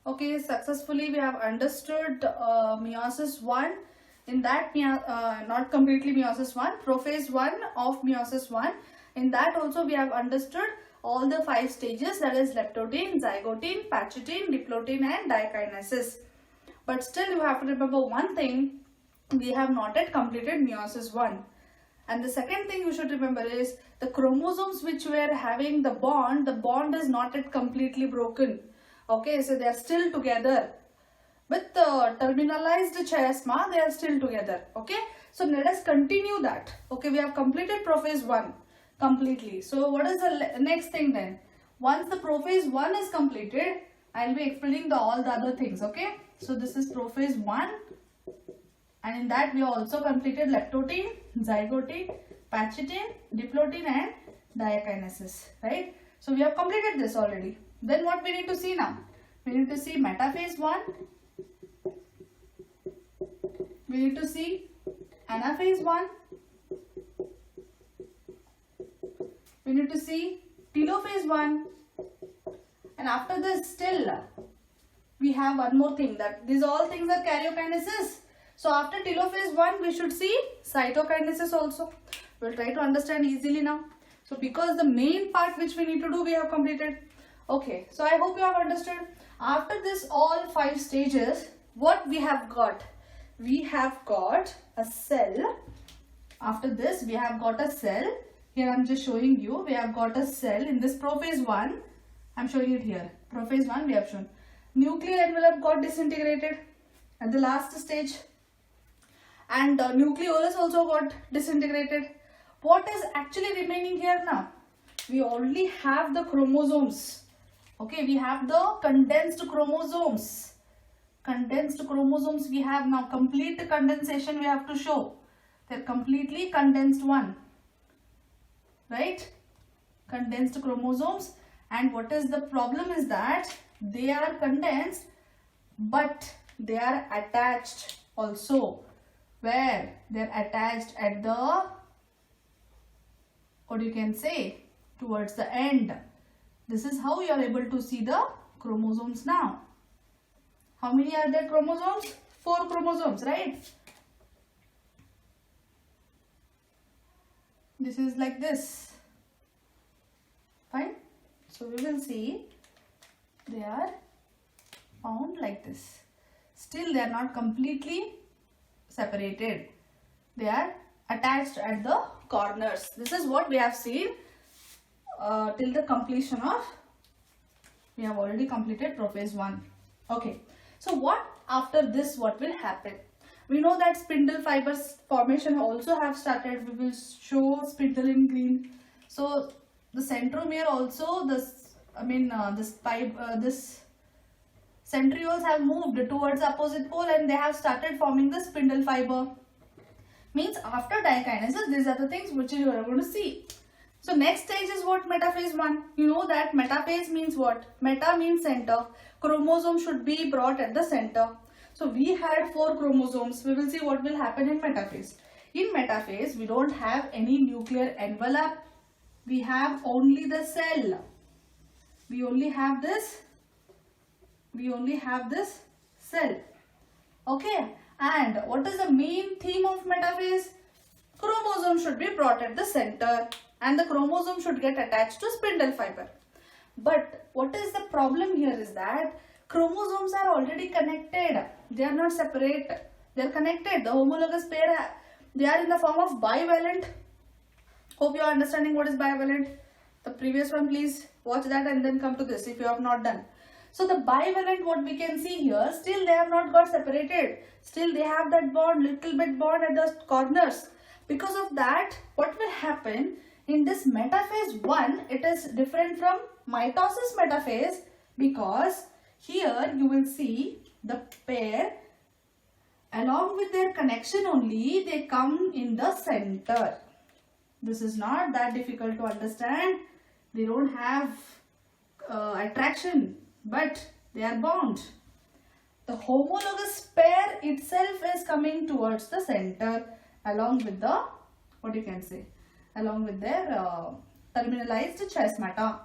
Okay, successfully we have understood meiosis 1. In that, not completely meiosis 1, prophase 1 of meiosis 1. In that also we have understood all the 5 stages, that is leptotene, zygotene, pachytene, diplotene and dikinesis. But still you have to remember one thing, we have not yet completed meiosis 1. And the second thing you should remember is the chromosomes which were having the bond is not yet completely broken. Okay, so they are still together. With the terminalized chiasma, they are still together. Okay, so let us continue that. Okay, we have completed prophase 1 completely. So what is the next thing then? Once the prophase 1 is completed, I will be explaining all the other things. Okay, so this is prophase 1. And in that we have also completed leptotene, zygotene, pachytene, diplotene and dikinesis, right? So we have completed this already. Then what we need to see now? We need to see metaphase 1. We need to see anaphase 1. We need to see telophase 1. And after this still we have one more thing, that these all things are karyokinesis. So after telophase 1 we should see cytokinesis also. We will try to understand easily now. So because the main part which we need to do we have completed. Okay, so I hope you have understood. After this all 5 stages, what we have got? We have got a cell. After this we have got a cell. Here I am just showing you. We have got a cell in this prophase 1. I am showing it here. Prophase 1 we have shown. Nuclear envelope got disintegrated at the last stage. And nucleolus also got disintegrated. What is actually remaining here now? We only have the chromosomes. Okay, we have the condensed chromosomes. Condensed chromosomes we have now. Complete condensation we have to show. They're completely condensed one. Right? Condensed chromosomes. And what is the problem is that they are condensed but they are attached also. Where? They are attached at the, what you can say, towards the end. This is how you are able to see the chromosomes now. How many are there chromosomes? 4 chromosomes, right? This is like this. Fine. So we will see they are found like this. Still they are not completely separated. They are attached at the corners. This is what we have seen till the completion of, we have already completed prophase 1. Okay. So what after this, what will happen? We know that spindle fibers formation also have started. We will show spindle in green. So the centromere also, this centrioles have moved towards opposite pole and they have started forming the spindle fiber. Means after dikinesis, these are the things which you are going to see. So next stage is what? Metaphase 1. You know that metaphase means what? Meta means center. Chromosome should be brought at the center. So we had 4 chromosomes. We will see what will happen in metaphase. In metaphase, we don't have any nuclear envelope. We have only the cell. We only have this cell. Okay. And what is the main theme of metaphase? Chromosome should be brought at the center and the chromosome should get attached to spindle fiber. But what is the problem here is that chromosomes are already connected. They are not separate. They are connected. The homologous pair, they are in the form of bivalent. Hope you are understanding what is bivalent. The previous one, please watch that and then come to this if you have not done. So the bivalent, what we can see here, still they have not got separated. Still they have that bond, little bit bond at the corners. Because of that, what will happen in this metaphase 1, it is different from mitosis metaphase, because here you will see the pair along with their connection only, they come in the center. This is not that difficult to understand. They don't have attraction, but they are bound. The homologous pair itself is coming towards the center along with the, what you can say, along with their terminalized chiasmata.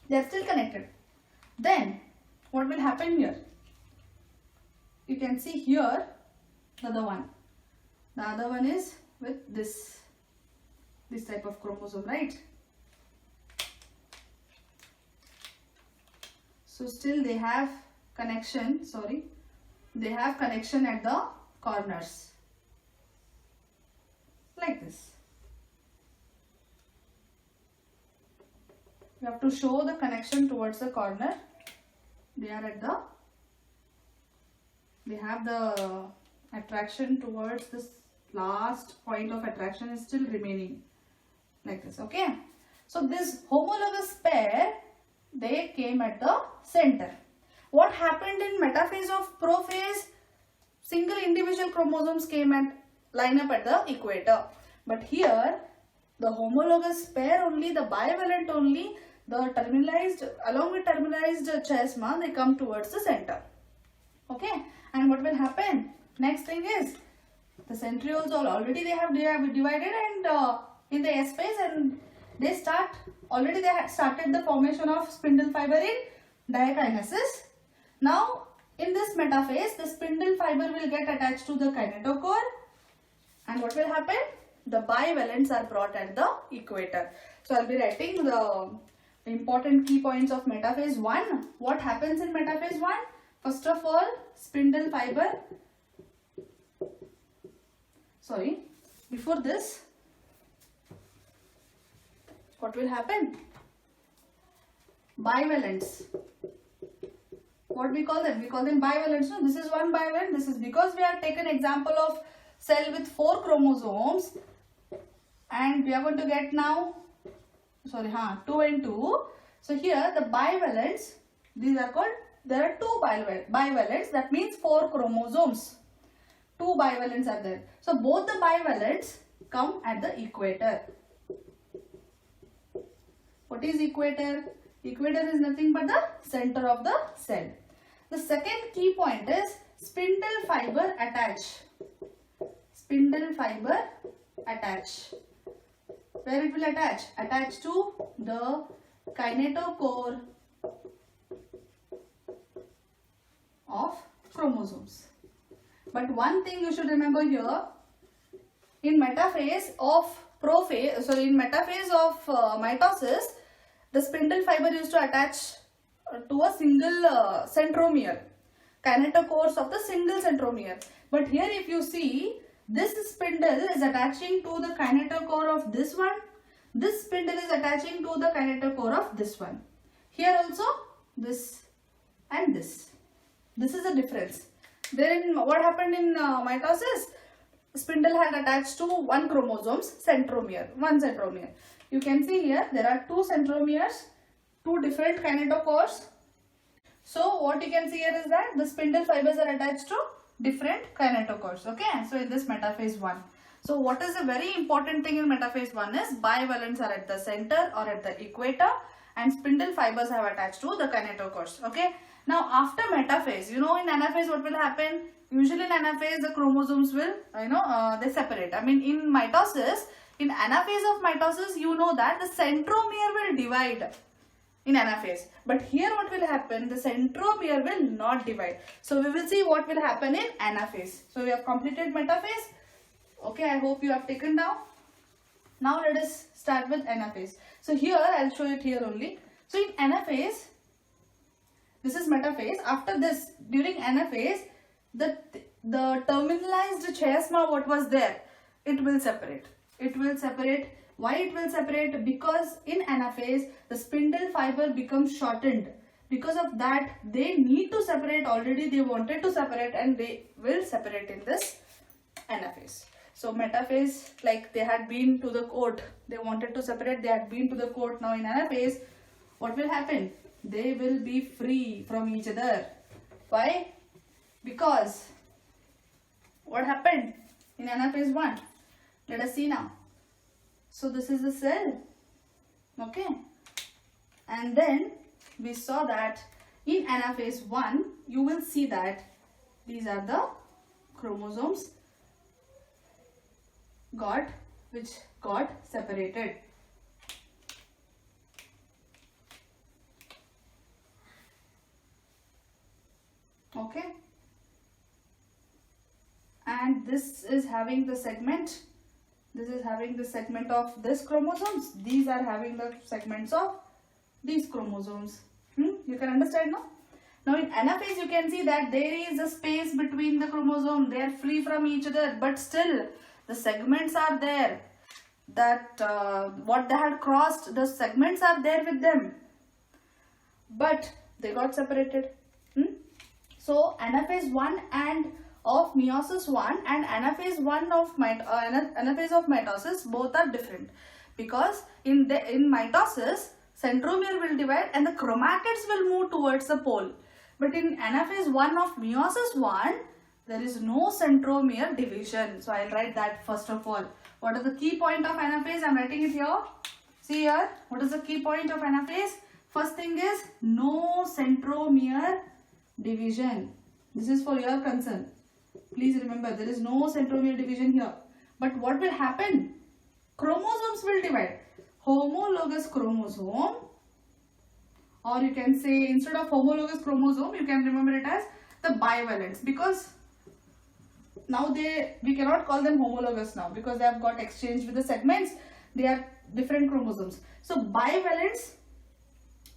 They are still connected. Then what will happen here? You can see here the other one. The other one is with this type of chromosome, right? So still they have connection, they have connection at the corners, like this. You have to show the connection towards the corner. They have the attraction towards this last point of attraction is still remaining, like this, okay? So this homologous pair, they came at the center. What happened in metaphase of prophase? Single individual chromosomes came and line up at the equator. But here, the homologous pair only, the bivalent only, the terminalized, along with terminalized chiasma, they come towards the center. Okay? And what will happen? Next thing is, the centrioles already they have divided and in the S phase, and they had started the formation of spindle fiber in diakinesis. Now, in this metaphase, the spindle fiber will get attached to the kinetochore, and what will happen? The bivalents are brought at the equator. So, I will be writing the important key points of metaphase 1. What happens in metaphase 1? First of all, spindle fiber. Before this, what will happen? Bivalents. What we call them? We call them bivalents. No, this is one bivalent. This is because we have taken example of cell with 4 chromosomes, and we are going to get now 2 and 2. So here the bivalents, these are called, there are 2 bivalents, that means 4 chromosomes. 2 bivalents are there. So both the bivalents come at the equator. What is equator? Equator is nothing but the center of the cell. The second key point is spindle fiber attach. Spindle fiber attach. Where it will attach? Attach to the kinetochore of chromosomes. But one thing you should remember here, in metaphase of mitosis, the spindle fiber used to attach to a single centromere, kinetochores of the single centromere. But here if you see, this spindle is attaching to the kinetochore of this one. This spindle is attaching to the kinetochore of this one. Here also, this and this. This is the difference. Then what happened in mitosis? Spindle had attached to one chromosome's centromere, one centromere. You can see here there are 2 centromeres, 2 different kinetochores. So what you can see here is that the spindle fibers are attached to different kinetochores. Okay, so in this metaphase 1. So what is a very important thing in metaphase 1 is bivalents are at the center or at the equator, and spindle fibers have attached to the kinetochores. Okay. Now after metaphase, in anaphase what will happen? Usually in anaphase the chromosomes will, they separate. I mean in mitosis, in anaphase of mitosis, you know that the centromere will divide in anaphase. But here what will happen? The centromere will not divide. So we will see what will happen in anaphase. So we have completed metaphase. Okay, I hope you have taken down. Now let us start with anaphase. So here I will show it here only. So in anaphase, this is metaphase. After this, during anaphase, the terminalized chiasma what was there, it will separate. It will separate. Why it will separate? Because in anaphase, the spindle fiber becomes shortened. Because of that, they need to separate. Already they wanted to separate, and they will separate in this anaphase. So metaphase, like they had been to the court, they wanted to separate, they had been to the court. Now in anaphase, what will happen? They will be free from each other. Why? Because what happened in anaphase 1? Let us see now. So this is the cell. Okay. And then we saw that in anaphase 1, you will see that these are the chromosomes which got separated. Okay, and this is having the segment, this is having the segment of this chromosomes, these are having the segments of these chromosomes. You can understand now? Now in anaphase you can see that there is a space between the chromosome, they are free from each other, but still the segments are there, that what they had crossed, the segments are there with them, but they got separated. So anaphase 1 and of meiosis 1 and anaphase 1 of anaphase of mitosis both are different, because in mitosis centromere will divide and the chromatids will move towards the pole, but in anaphase 1 of meiosis 1 there is no centromere division. So I'll write that first of all. What is the key point of anaphase? I'm writing it here. See here, what is the key point of anaphase? First thing is no centromere division. This is for your concern. Please remember, there is no centromere division here. But what will happen? Chromosomes will divide. Homologous chromosome, or you can say instead of homologous chromosome, you can remember it as the bivalents, because now we cannot call them homologous now because they have got exchanged with the segments. They are different chromosomes. So bivalents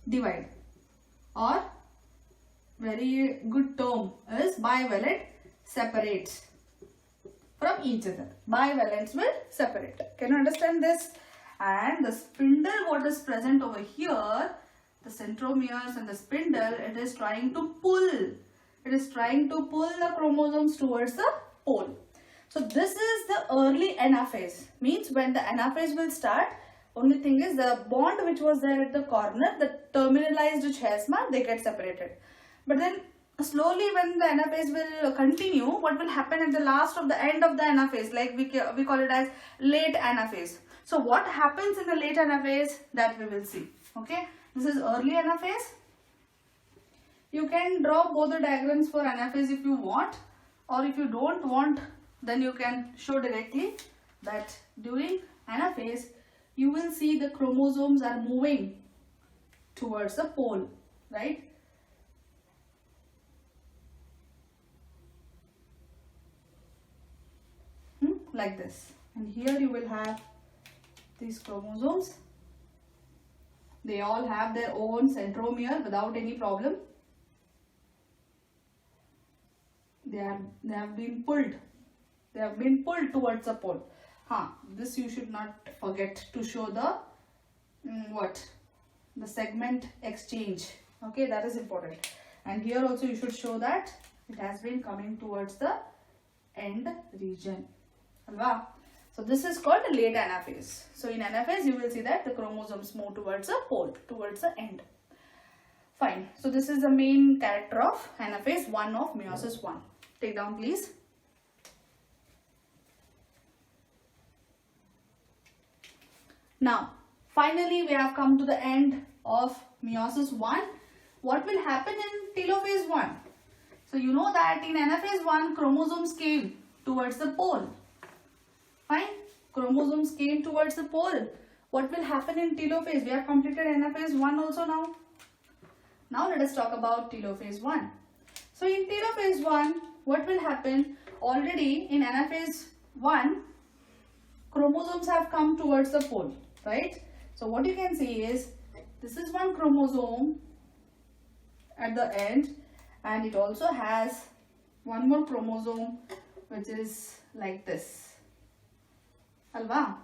divide, or very good term is bivalent separates from each other. Bivalents will separate. Can you understand this? And the spindle, what is present over here, the centromeres and the spindle, it is trying to pull. It is trying to pull the chromosomes towards the pole. So this is the early anaphase. Means when the anaphase will start, only thing is the bond which was there at the corner, the terminalized chiasma, they get separated. But then slowly when the anaphase will continue, what will happen at the last of the end of the anaphase, like we call it as late anaphase. So what happens in the late anaphase, that we will see. Okay, this is early anaphase. You can draw both the diagrams for anaphase if you want, or if you don't want, then you can show directly that during anaphase you will see the chromosomes are moving towards the pole, right? Like this. And here you will have these chromosomes. They all have their own centromere without any problem. They have been pulled. They have been pulled towards the pole. This you should not forget to show the the segment exchange. Okay, that is important. And here also you should show that it has been coming towards the end region. So this is called late anaphase. So in anaphase you will see that the chromosomes move towards the pole, towards the end. Fine. So this is the main character of anaphase 1 of meiosis 1. Take down please. Now finally we have come to the end of meiosis 1. What will happen in telophase 1? So you know that in anaphase 1 chromosomes came towards the pole. Fine. Chromosomes came towards the pole. What will happen in telophase? We have completed anaphase 1 also now. Now let us talk about telophase 1. So in telophase 1, what will happen? Already in anaphase 1, chromosomes have come towards the pole, right? So what you can see is, this is one chromosome at the end, and it also has one more chromosome which is like this. Alva.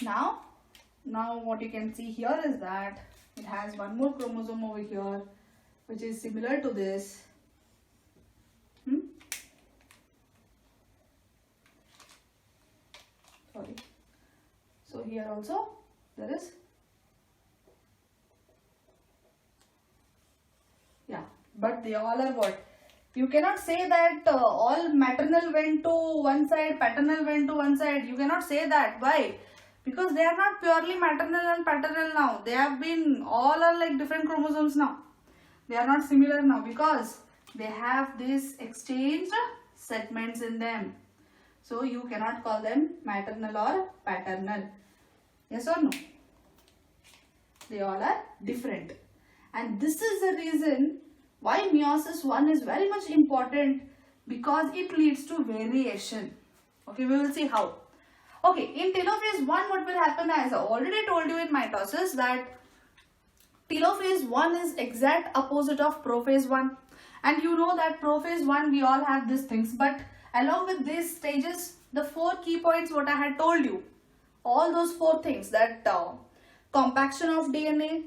Now what you can see here is that it has one more chromosome over here which is similar to this. Sorry. So here also there is, but they all are what? You cannot say that all maternal went to one side, paternal went to one side. You cannot say that. Why? Because they are not purely maternal and paternal now. They have been, all are like different chromosomes now. They are not similar now because they have these exchanged segments in them. So you cannot call them maternal or paternal. Yes or no? They all are different. And this is the reason Why meiosis 1 is very much important? Because it leads to variation. Okay, we will see how. Okay, in telophase 1, what will happen, as I already told you in mitosis, that telophase 1 is exact opposite of prophase 1. And you know that prophase 1, we all have these things. But along with these stages, the 4 key points what I had told you, all those 4 things, that compaction of DNA,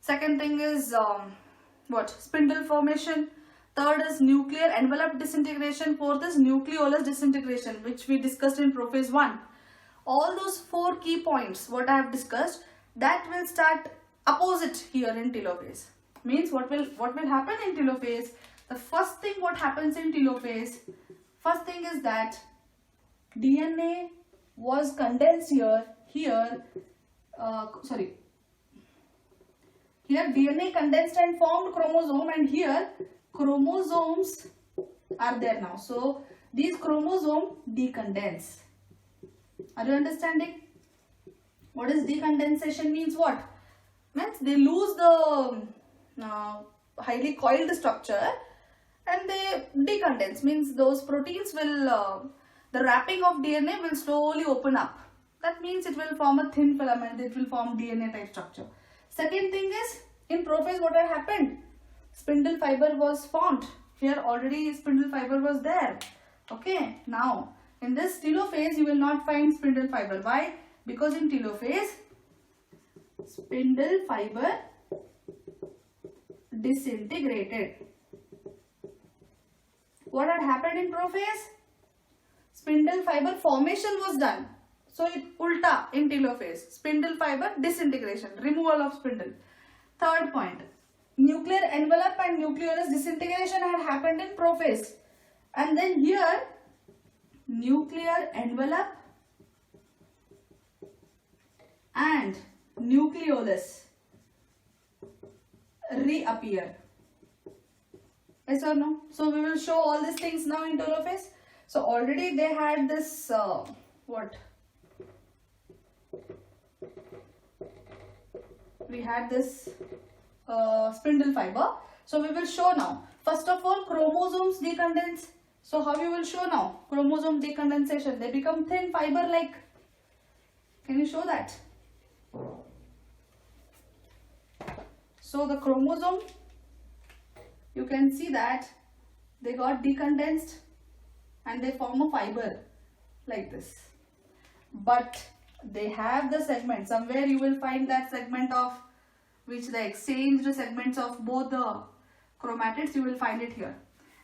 second thing is spindle formation, third is nuclear envelope disintegration, fourth is nucleolus disintegration, which we discussed in prophase 1. All those 4 key points what I have discussed, that will start opposite here in telophase. Means what will happen in telophase? The first thing what happens in telophase, first thing is that DNA was condensed here DNA condensed and formed chromosome, and here chromosomes are there now. So these chromosomes decondense. Are you understanding? What is decondensation means? What? Means they lose the highly coiled structure and they decondense. Means those proteins will, the wrapping of DNA will slowly open up. That means it will form a thin filament, it will form DNA type structure. Second thing is, in prophase what had happened? Spindle fiber was formed. Here already spindle fiber was there. Okay, now in this telophase you will not find spindle fiber. Why? Because in telophase spindle fiber disintegrated. What had happened in prophase? Spindle fiber formation was done. So it ulta in telophase. Spindle fiber disintegration, removal of spindle. Third point, nuclear envelope and nucleolus disintegration had happened in prophase. And then here, nuclear envelope and nucleolus reappear. Yes or no? So we will show all these things now in telophase. So already they had this, we had this spindle fiber. So we will show now. First of all, chromosomes decondense. So how you will show now? Chromosome decondensation. They become thin fiber like. Can you show that? So the chromosome, you can see that they got decondensed and they form a fiber like this. But they have the segment. Somewhere you will find that segment of which the exchanged segments of both the chromatids, you will find it here.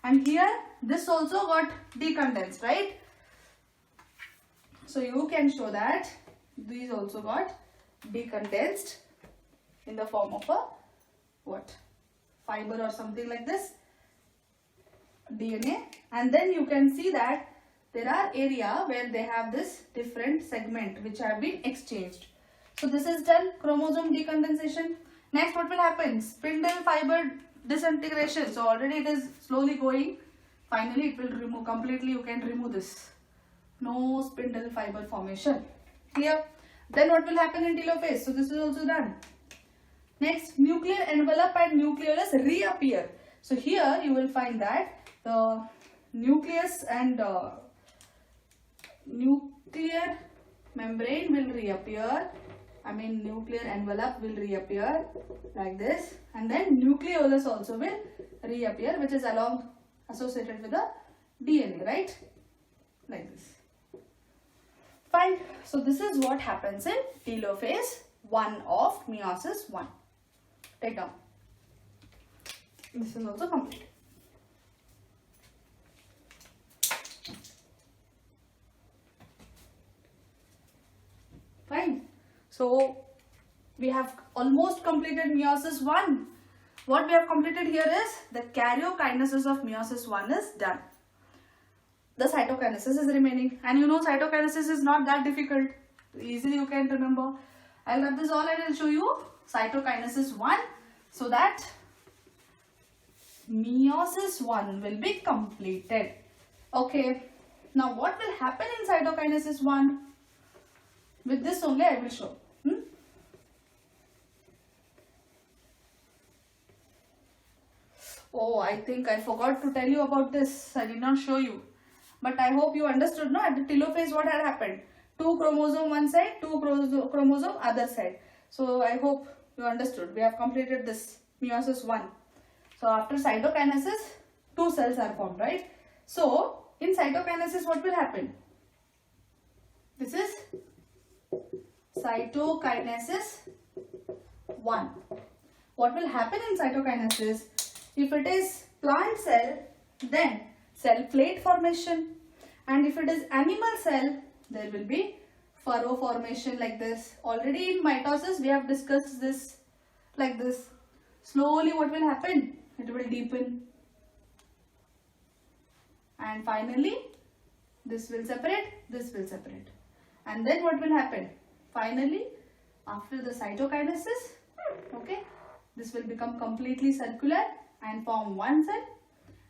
And here this also got decondensed, right? So you can show that these also got decondensed in the form of a fiber or something like this, DNA. And then you can see that there are area where they have this different segment which have been exchanged. So this is done, chromosome decondensation. Next what will happen? Spindle fiber disintegration. So already it is slowly going. Finally it will remove completely. You can remove this. No spindle fiber formation. Clear? Then what will happen in telophase? So this is also done. Next, nuclear envelope and nucleolus reappear. So here you will find that the nucleus and nuclear membrane will reappear. Nuclear envelope will reappear like this, and then nucleolus also will reappear, which is associated with the DNA, right? Like this. Fine. So this is what happens in telophase 1 of meiosis 1. Take down. This is also complete. Fine. So we have almost completed meiosis 1. What we have completed here is the karyokinesis of meiosis 1 is done. The cytokinesis is remaining, and you know cytokinesis is not that difficult. Easily you can remember. I'll wrap this all and I'll show you cytokinesis 1 so that meiosis 1 will be completed. Okay. Now what will happen in cytokinesis 1? With this only I will show. Oh, I think I forgot to tell you about this. I did not show you. But I hope you understood, no? At the telophase, what had happened? 2 chromosome one side, 2 chromosome other side. So I hope you understood. We have completed this meiosis 1. So after cytokinesis, 2 cells are formed, right? So in cytokinesis, what will happen? This is cytokinesis 1. What will happen in cytokinesis? If it is plant cell, then cell plate formation, and if it is animal cell, there will be furrow formation like this. Already in mitosis we have discussed this like this. Slowly what will happen? It will deepen, and finally this will separate, this will separate, and then what will happen? Finally, after the cytokinesis, okay, this will become completely circular and form one cell,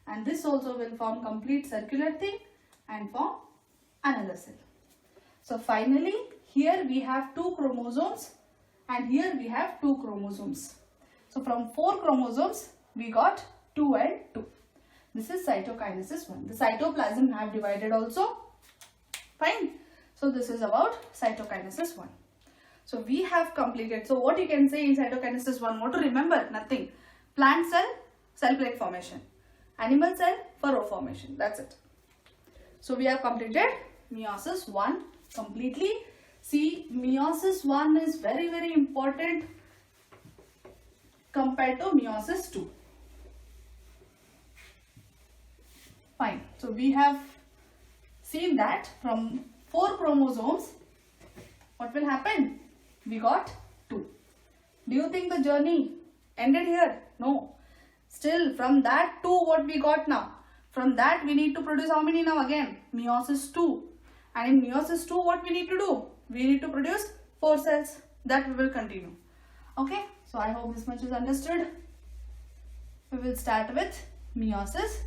and this also will form complete circular thing and form another cell. So finally here we have 2 chromosomes and here we have 2 chromosomes. So from 4 chromosomes we got 2 and 2. This is cytokinesis 1. The cytoplasm have divided also. Fine. So this is about cytokinesis 1. So we have completed. So what you can say in cytokinesis 1, what to remember? Nothing. Plant cell, cell plate formation. Animal cell, furrow formation. That's it. So we have completed meiosis 1 completely. See, meiosis 1 is very, very important compared to meiosis 2. Fine. So we have seen that from 4 chromosomes, what will happen? We got 2. Do you think the journey ended here? No. Still from that 2 what we got now? From that we need to produce how many now again? Meiosis 2. And in meiosis 2 what we need to do? We need to produce 4 cells. That we will continue. Okay. So I hope this much is understood. We will start with meiosis